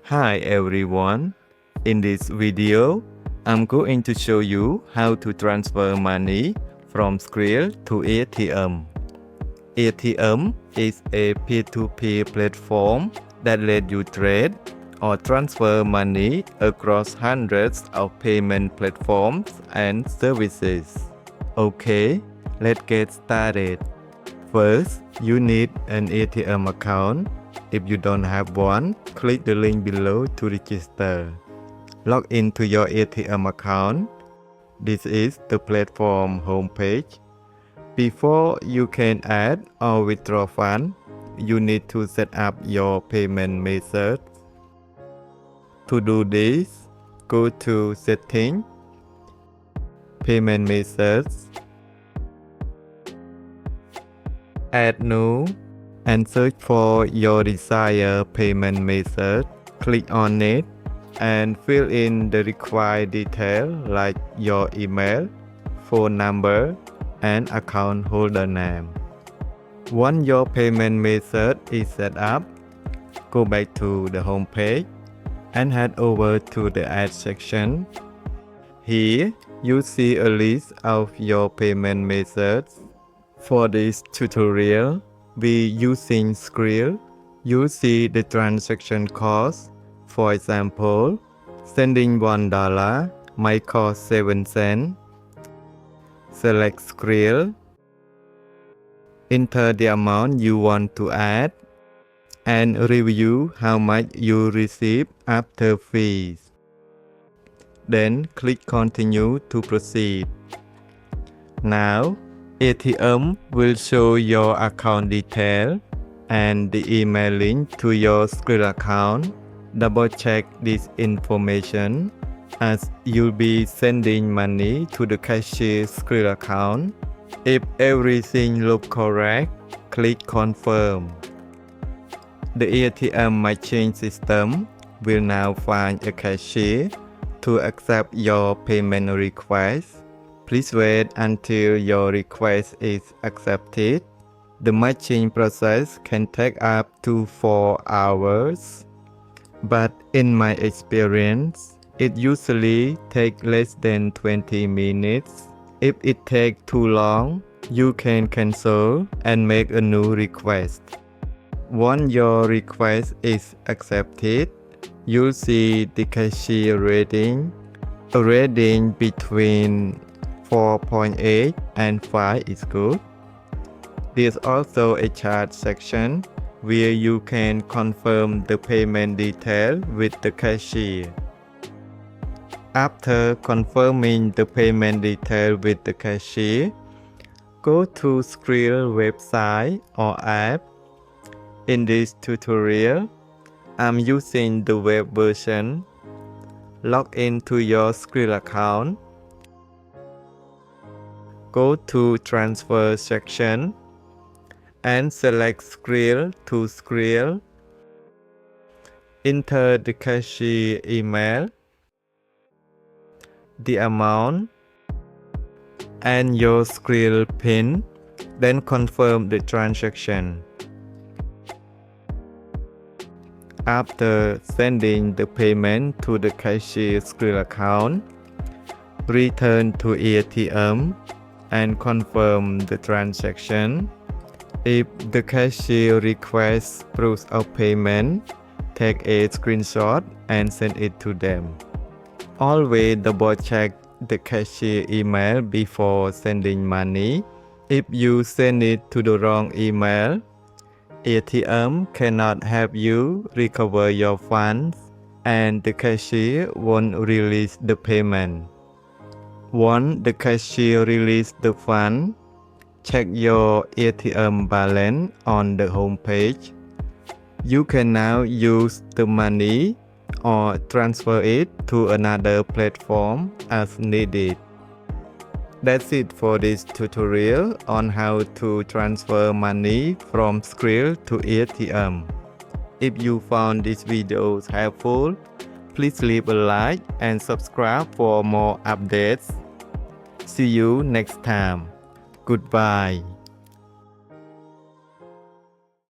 Hi everyone, in this video, I'm going to show you how to transfer money from Skrill to AirTM. AirTM is a peer-to-peer platform that lets you trade or transfer money across hundreds of payment platforms and services. Okay, let's get started. First, you need an AirTM account. If you don't have one, click the link below to register. Log into your AirTM account. This is the platform homepage. Before you can add or withdraw funds, you need to set up your payment method. To do this, go to Settings, Payment Methods, Add New, and search for your desired payment method. Click on it and fill in the required details like your email, phone number, and account holder name. Once your payment method is set up, go back to the home page and head over to the Add section. Here, you see a list of your payment methods. For this tutorial, we using Skrill. You see the transaction cost. For example, sending $1 might cost 7 cents. Select Skrill. Enter the amount you want to add and review how much you receive after fees. Then click Continue to proceed. Now, AirTM will show your account detail and the email link to your Skrill account. Double check this information as you'll be sending money to the cashier's Skrill account. If everything looks correct, click Confirm. The AirTM machine system will now find a cashier to accept your payment request. Please wait until your request is accepted. The matching process can take up to 4 hours, but in my experience, it usually takes less than 20 minutes. If it takes too long, you can cancel and make a new request. Once your request is accepted, you'll see the cashier rating. A rating between 4.8 and 5 is good. There's also a chart section where you can confirm the payment detail with the cashier. After confirming the payment detail with the cashier, go to Skrill website or app. In this tutorial, I'm using the web version. Log into your Skrill account. Go to Transfer section and select Skrill to Skrill. Enter the cashier email, the amount, and your Skrill PIN. Then confirm the transaction. After sending the payment to the cashier's Skrill account, return to AirTM and confirm the transaction. If the cashier requests proof of payment, take a screenshot and send it to them. Always double check the cashier email before sending money. If you send it to the wrong email, AirTM cannot help you recover your funds and the cashier won't release the payment. Once the cashier releases the fund, check your AirTM balance on the home page. You can now use the money or transfer it to another platform as needed. That's it for this tutorial on how to transfer money from Skrill to AirTM. If you found this video helpful, please leave a like and subscribe for more updates. See you next time. Goodbye.